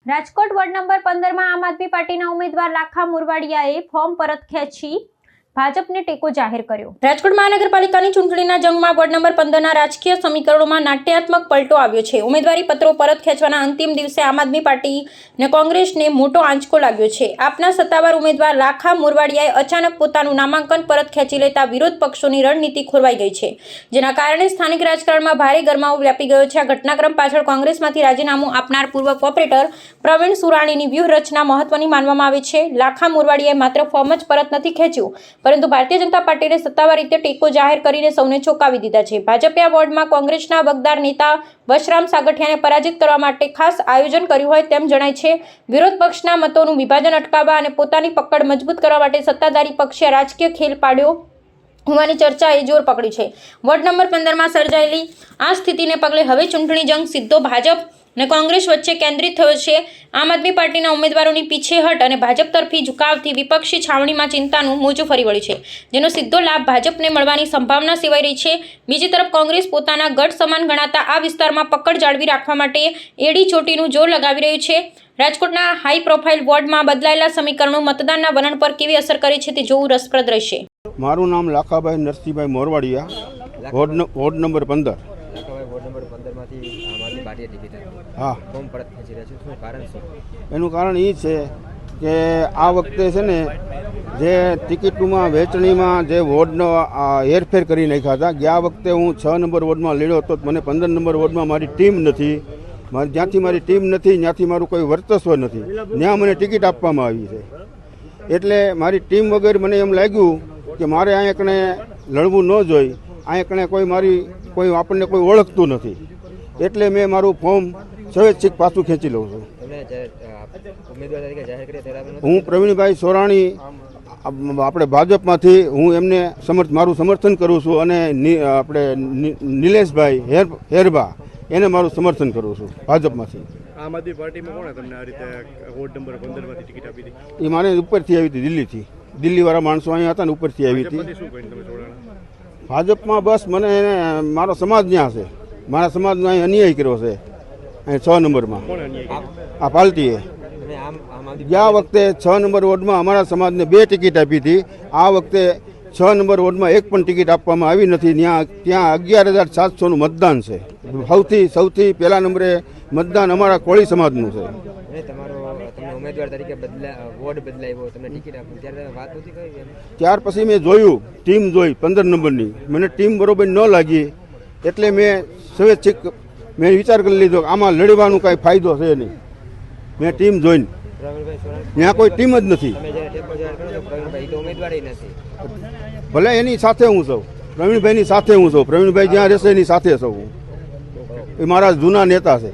Rajkot ward number 15 માં આમ આદમી પાર્ટીના ઉમેદવાર લાખા મુરવાડિયાએ ફોર્મ પરત ખેંચી ભાજપને ટેકો જાહેર કર્યો। રાજકોટ મહાનગરપાલિકાની ચૂંટણીના જંગમાં વોર્ડ નંબર 15ના રાજકીય સમીકરણોમાં નાટ્યાત્મક પલટો આવ્યો છે। ઉમેદવારી પત્રો પરત ખેંચવાના અંતિમ દિવસે આમ આદમી પાર્ટી અને કોંગ્રેસને મોટો આંચકો લાગ્યો છે। આપના સત્તાવાર ઉમેદવાર લાખા મુરવાડિયાએ અચાનક પોતાનું નામાંકન પરત ખેંચી લેતા વિરોધ પક્ષોની રણનીતિ ખોરવાઈ ગઈ છે, જેના કારણે સ્થાનિક રાજકારણમાં ભારે ગરમાવો વ્યાપી ગયો છે। આ ઘટનાક્રમ પાછળ કોંગ્રેસમાંથી રાજીનામું આપનાર પૂર્વ કોર્પોરેટર પ્રવીણ સુરાણીની વ્યૂહરચના મહત્વની માનવામાં આવે છે। લાખા મુરવાડિયાએ માત્ર ફોર્મ જ પરત નથી ખેંચ્યું, પરંતુ ભારતીય જનતા પાર્ટીને સત્તાવાર રીતે ટેકો જાહેર કરીને સૌને ચોંકાવી દીધા છે। ભાજપે આ વોર્ડમાં કોંગ્રેસના બગદાર નેતા વશરામ સાગઠિયાને પરાજિત કરવા માટે ખાસ આયોજન કર્યું હોય તેમ જણાય છે। વિરોધ પક્ષના મતોનું વિભાજન અટકાવવા અને પોતાની પકડ મજબૂત કરવા માટે સત્તાધારી પક્ષે રાજકીય ખેલ પાડ્યો હોવાની ચર્ચાએ જોર પકડી છે। વોર્ડ નંબર 15માં સર્જાયેલી આ સ્થિતિને પગલે હવે ચૂંટણી જંગ સીધો ભાજપ અને કોંગ્રેસ વચ્ચે કેન્દ્રિત થયો છે। આમ આદમી પાર્ટીના ઉમેદવારોની પીછેહટ અને ભાજપ તરફી ઝુકાવથી વિપક્ષી છાવણીમાં ચિંતાનું મોજું ફરી વળ્યું છે, જેનો સીધો લાભ ભાજપને મળવાની સંભાવના સેવાઈ રહી છે। બીજી તરફ કોંગ્રેસ પોતાના ગઢ સમાન ગણાતા આ વિસ્તારમાં પકડ જાળવી રાખવા માટે એડી ચોટીનું જોર લગાવી રહ્યું છે। રાજકોટના હાઈ પ્રોફાઇલ વોર્ડમાં બદલાયેલા સમીકરણો મતદાનના વલણ પર કેવી અસર કરે છે તે જોવું રસપ્રદ રહેશે। મારું નામ લાખાભાઈ નરસિંહભાઈ મોરવાડિયા, વોર્ડ નંબર 15। હા, એનું કારણ એ છે કે આ વખતે છે ને જે ટિકિટમાં વહેંચણીમાં જે વોર્ડનો હેરફેર કરી નાખ્યા હતા। ગયા વખતે હું 6 નંબર વોર્ડમાં લડ્યો હતો, મને 15 નંબર વોર્ડમાં મારી ટીમ નથી, જ્યાંથી મારી ટીમ નથી ત્યાંથી મારું કોઈ વર્ચસ્વ નથી, ત્યાં મને ટિકિટ આપવામાં આવી છે। એટલે મારી ટીમ વગર મને એમ લાગ્યું કે મારે અહીંયા કણે લડવું ન જોઈએ, અહીંયા કણે કોઈ આપણને કોઈ ઓળખતું નથી, એટલે મેં મારું ફોર્મ સ્વૈચ્છિક પાછું ખેંચી લઉં છું। હું પ્રવીણભાઈ સોરાણી આપણે ભાજપમાંથી હું એમને મારું સમર્થન કરું છું અને આપણે નિલેશભાઈ હેરબા એને મારું સમર્થન કરું છું ભાજપમાંથી। આમ આદમી પાર્ટીમાં કોણે તમને આ રીતે વોર્ડ નંબર 15 માંથી ટિકિટ આપી હતી? એ મારે ઉપરથી આવી હતી, દિલ્હીથી, દિલ્હીવાળા માણસો અહીંયા હતા ને ઉપરથી આવી હતી। ભાજપમાં બસ મને મારો સમાજ ત્યાં છે, મારા સમાજનો અહીં અન્યાય કર્યો છે। અહીં 6 નંબરમાં આ પાર્ટીએ ગયા વખતે 6 નંબર વોર્ડમાં અમારા સમાજને 2 ટિકિટ આપી હતી, આ વખતે 6 નંબર વોર્ડમાં એક પણ ટિકિટ આપવામાં આવી નથી। ત્યાં 11,700નું મતદાન છે। સૌથી પહેલા નંબરે મતદાન અમારા કોળી સમાજનું છે। ત્યાર પછી મેં જોયું, ટીમ જોઈ 15 નંબરની, મને ટીમ બરોબર ન લાગી, એટલે મેં સ્વૈચ્છિક વિચાર કરી લીધો કે આમાં લડવાનું કાંઈ ફાયદો છે નહીં। મેં ટીમ જોઈને ત્યાં કોઈ ટીમ જ નથી, ભલે એની સાથે હું છું, પ્રવીણભાઈની સાથે હું છું, પ્રવીણભાઈ જ્યાં રહેશે એની સાથે છું, એ મારા જૂના નેતા છે।